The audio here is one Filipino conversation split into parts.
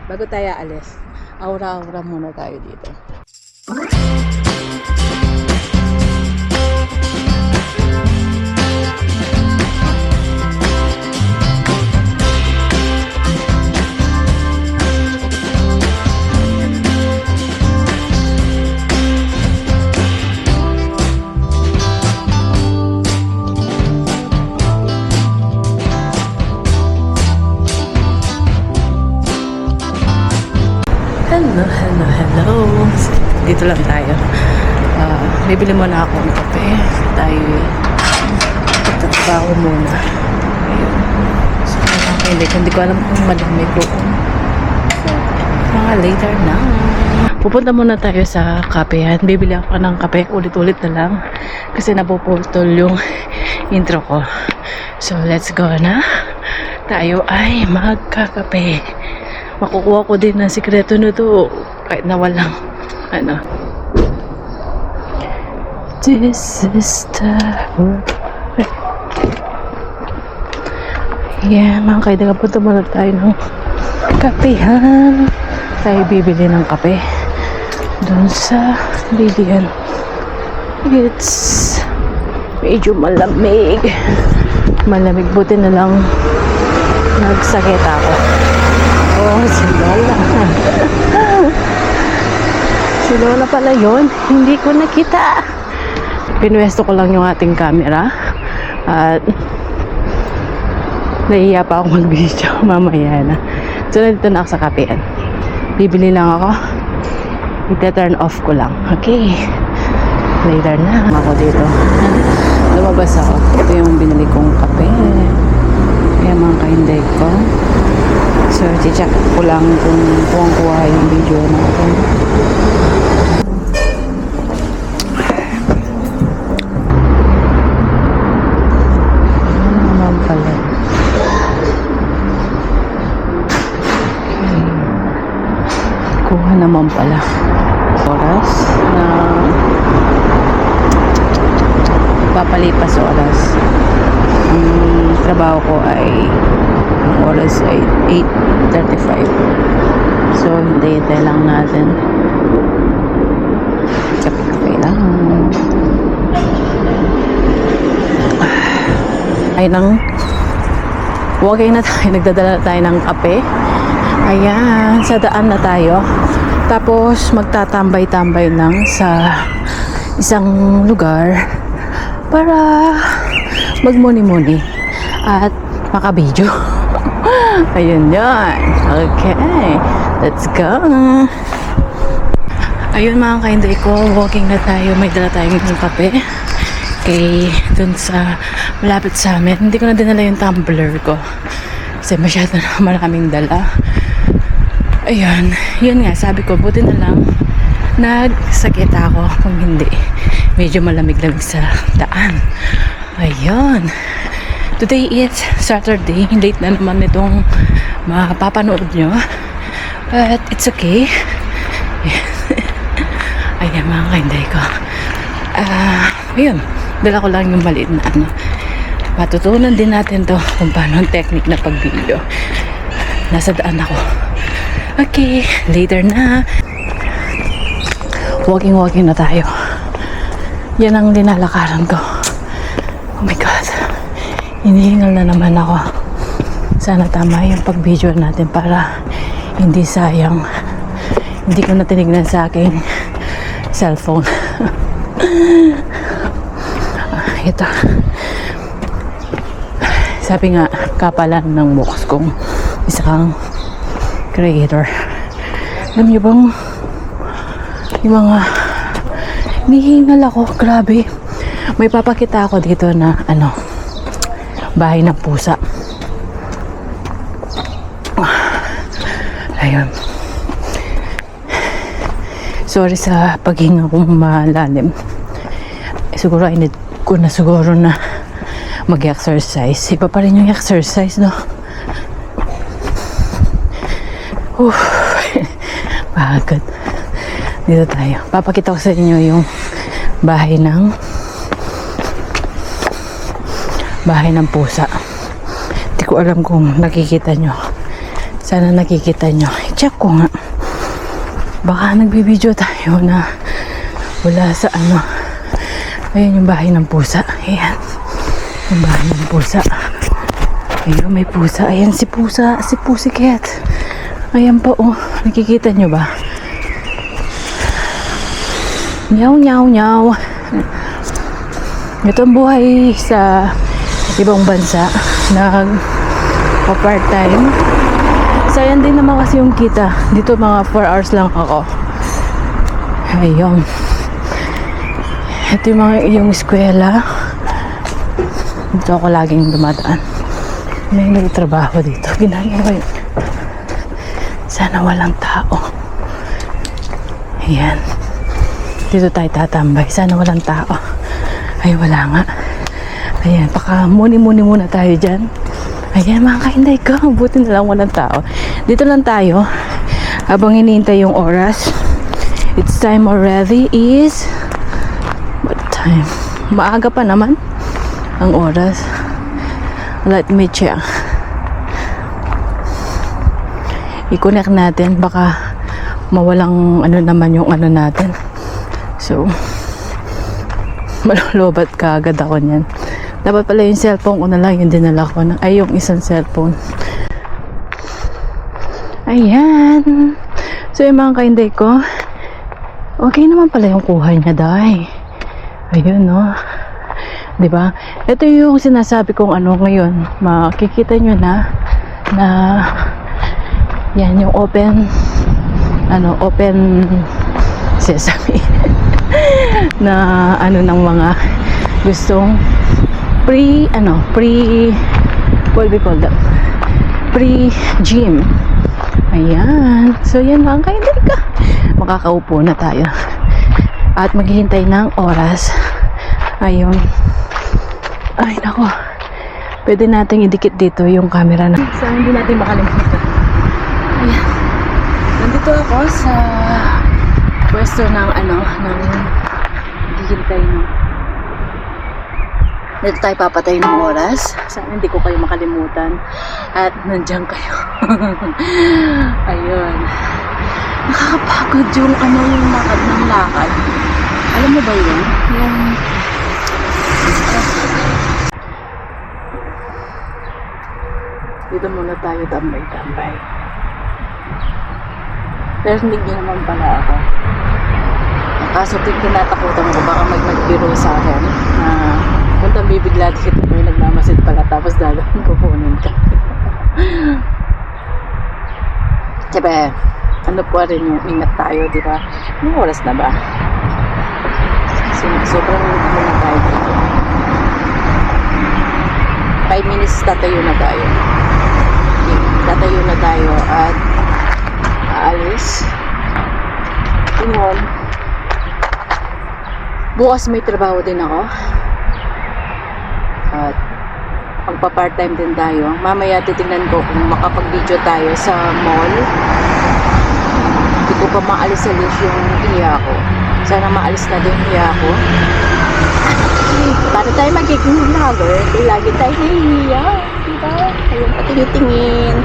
Bago tayo alis, aura-aura muna tayo dito. Hello. Dito lang tayo. Bibili muna ako ng kape. Tayo magtatrabaho muna. Ayun. So, hindi ko alam kung malamig ko. So, mga later na. Pupunta muna tayo sa kapehan. Bibili ako ng kape. Ulit-ulit na lang. Kasi napuputol yung intro ko. So, let's go na. Tayo ay magkakape. Makukuha ko din ng sikreto nito kahit na walang ano. This is the world. Yeah, mga kaibigan, punta muna tayo ng kapehan. Tayo bibili ng kape doon sa bilihan. It's medyo malamig. Malamig, buti na lang nagsakit ako. Oh, si Lola. Si Lola pala yun. Hindi ko nakita. Pinuwesto ko lang yung ating camera. At nahiya pa ako mag-video. Mamaya na. So, nandito na ako sa kapean. Bibili lang ako. Ita-turn off ko lang. Okay. Later na. Ako dito. Lumabas ako. Ito yung binili kong kape. Kaya mga kahinday ko. So, check ko lang kung kuha yung video natin. Ano naman pala? Okay. Kuha naman pala. Oras na papalipas oras. Ang trabaho ko ay ang oras ay 8:35. So, hintay lang natin. Kape lang. Ay nang walking na tayo. Nagdadala tayo ng kape. Ayan, sa daan na tayo. Tapos, magtatambay-tambay lang sa isang lugar para magmuni-muni at makabidyo. Ayun yun. Okay. Let's go. Ayun mga kainday ko. Walking na tayo. May dala tayong kape. Okay. Dun sa malapit sa amin. Hindi ko na dinala yung tumbler ko. Kasi masyado na maraming dala. Ayun. Yun nga. Sabi ko, buti na lang nagsakit ako. Kung hindi, medyo malamig-lamig sa daan. Ayun. Today is Saturday. Late na naman itong mapapanood nyo. But it's okay. Ayan mga kainday ko. Ayun. Dala ko lang yung maliit na ano. Matutunan din natin to kung paano ang technique na pag-video. Nasa daan ako. Okay. Later na. Walking na tayo. Yan ang linalakaran ko. Oh my God. Hinihingal na naman ako. Sana tama yung pag-video natin para hindi sayang. Hindi ko na tinignan sa aking cellphone. Ito. Sabi nga, kapalan ng mukha kong isang creator. Alam niyo bang yung mga hinihingal ako, grabe. May papakita ako dito na ano, bahay ng pusa. Ayun. Sorry sa paghinga kong malalim. Siguro I need ko na siguro na mag-exercise. Iba pa rin yung exercise, no? Pagod. Dito tayo. Papakita ko sa inyo yung bahay ng pusa. Hindi ko alam kung nakikita nyo. Sana nakikita nyo. check ko nga. Baka nagbibideo tayo na wala sa ano. Ayan yung bahay ng pusa. Ayan. Yung bahay ng pusa. Ayun, may pusa. Ayan si pusa. Si Pussycat. Ayan po, oh. Nakikita nyo ba? Nyaw, nyaw, nyaw. Ito ang buhay sa ibang bansa. Nag-part-time. Sayang din naman kasi yung kita. Dito mga 4 hours lang ako. Ayun. Ito yung mga yung eskwela. Dito ako laging dumadaan. May nagtrabaho dito. Ginagawa yun. Sana walang tao. Ayan. Dito tayo tatambay. Sana walang tao. Ay, wala nga. Ayan. Baka muni-muni muna tayo dyan. Ayan, mga kainday ko. Buti na lang walang tao. Dito lang tayo. Habang hinihintay yung oras. It's time already is... What time? Maaga pa naman ang oras. Let me check. I-connect natin. Baka mawalang ano naman yung ano natin. So, malulubat ka agad ako niyan. Dapat pala yung cellphone ko na lang yung dinala ko. Ay, yung isang cellphone. Ayan. So, yung mga kainday ko, okay naman pala yung kuha niya, day. Ayun, no? Diba? Ito yung sinasabi kong ano ngayon. Makikita nyo na yan, yung open sesame. Na ano ng mga gustong what we call that? Pre-gym. Ayan. So, yan mga kainday ka. Makakaupo na tayo. At maghihintay ng oras. Ayun. Ay, nako. Pwede nating idikit dito yung camera na. Sana hindi natin makalimutan. Ayan. Nandito ako sa pwesto ng hihintay ng dito tayo papatay ng oras. Sana hindi ko kayo makalimutan. At nandiyan kayo. Ayun. Nakakapagod yung yung lakad ng lakad. Alam mo ba yun? Yung dito muna tayo tambay-tambay. Pero hindi naman pala ako. Kaso tinatakutan ko baka magbiro sa akin na puntang bibigla dito may nagmamasid pala tapos dalahin kukunin ka. Siyempre, ano po rin yung ingat tayo, di ba? Anong oras na ba? Sobrang ano na tayo dito. 5 minutes tatayo na tayo. Tatayo na tayo at aalis. Tingnan. Bukas may trabaho din ako. At magpa-part-time din tayo. Mamaya titingnan ko kung makapag-video tayo sa mall. Hindi ko pa maalis-alis yung hiya ko. Sana maalis na din hiya ko. Para tayo magiging vlogger, lagi tayo nahihiya. Diba? Ayun, patingin-tingin.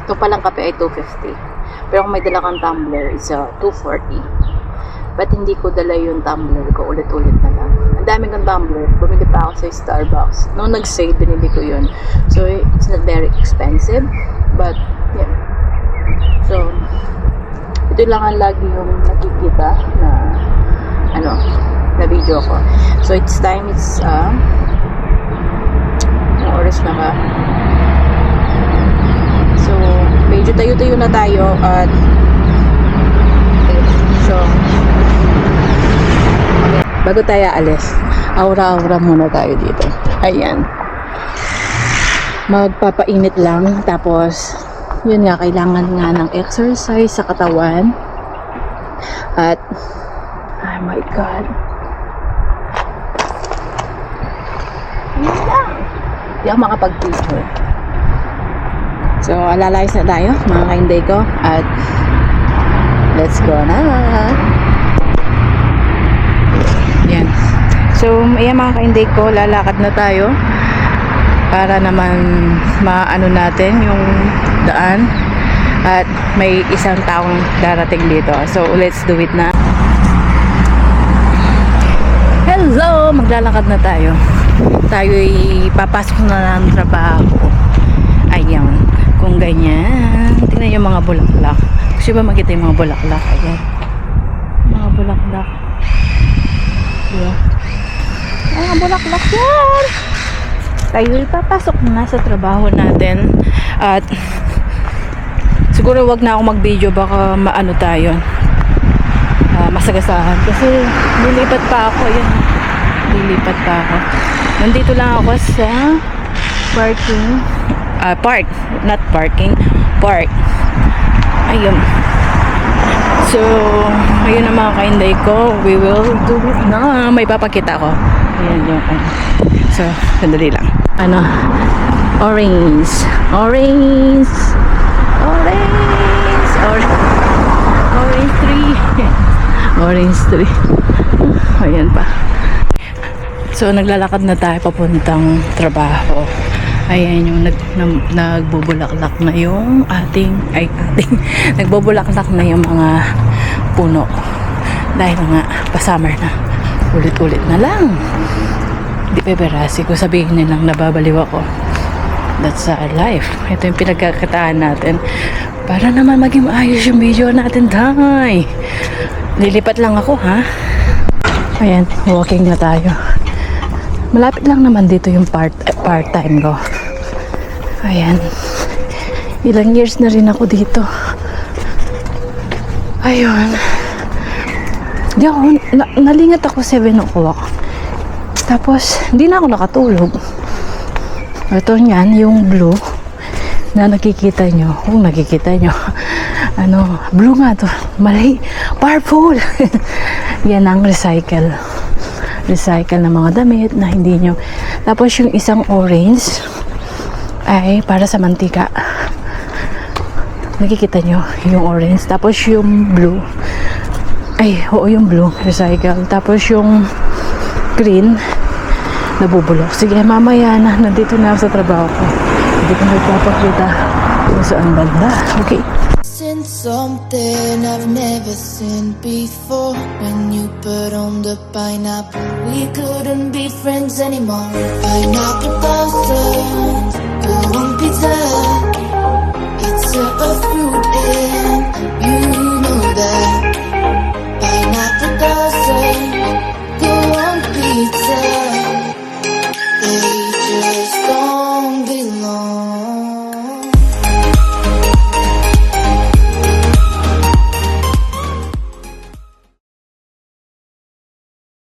Ito palang kape ay 250. Pero kung may dala kang tumbler, it's 240. Ba't hindi ko dala yung tumbler ko? Ulit-ulit na lang. Ang dami kong tumbler. Bumili pa ako sa Starbucks. Noong nag-sale, binili ko yun. So, it's not very expensive. But, yeah. So, ito lang ang lagi yung nakikita na na video ko. So, it's time. It's, ang oras na ba? So, medyo tayo-tayo na tayo at so, bago tayo alis, aura-aura muna tayo dito. Ayan. Magpapainit lang. Tapos, yun nga, kailangan nga ng exercise sa katawan. At, oh my God. Yun lang. Hindi ako makapag-picture. So, alalayas na tayo, mga kainday ko. At, let's go na. Yan. So, ayan mga kainday ko, lalakad na tayo. para naman maano natin yung daan at may isang taong darating dito. So let's do it na. Hello! Maglalakad na tayo. Tayo'y papasok na ng trabaho. Ayan. Kung ganyan. Tingnan yung mga bulaklak. Gusto ba makita yung mga bulaklak? Ayan. Mga bulaklak. Ayan. Mga bulaklak yan! Tayo'y papasok na sa trabaho natin. At siguro wag na ako mag-video. Baka maano tayo. Masagasahan. Kasi lilipat pa ako. Ayan. Lilipat pa ako. Nandito lang ako sa parking. Park. Not parking. Park. Ayun. So, ayun ang mga kainday ko. We will do it na. May papakita ko. Ayan yung so, sandali lang. Ano? Orange. Orange. Orange. Orange tree. Orange tree. Ayan pa. So, naglalakad na tayo papuntang trabaho. Ayan yung nagbubulaklak na yung nagbubulaklak na yung mga puno. Dahil nga, pa-summer na. Ulit-ulit na lang. Di peperasi ko sabihin nilang nababaliw ako. That's our life. Ito yung pinagkakataan natin. Para naman maging maayos yung video natin, day. Lilipat lang ako, ha? Ayan, walking na tayo. Malapit lang naman dito yung part-time ko. Ayan. Ilang years na rin ako dito. Ayun. Di ako, nalingat ako 7 o'clock. Tapos, hindi na ako nakatulog. Ito niyan, yung blue na nakikita nyo. Kung nakikita nyo. Blue nga to. Mali. Purple. Yan ang recycle ng mga damit na hindi nyo. Tapos yung isang orange ay para sa mantika. Nakikita nyo yung orange. Tapos yung blue yung blue recycle. Tapos yung green nabubulok. Sige, mamaya na. Nandito na ako sa trabaho ko. Hindi ko nagpapakita kung saan banda. Okay. Something I've never seen before. When you put on the pineapple, we couldn't be friends anymore. Pineapple blossoms, go on pizza.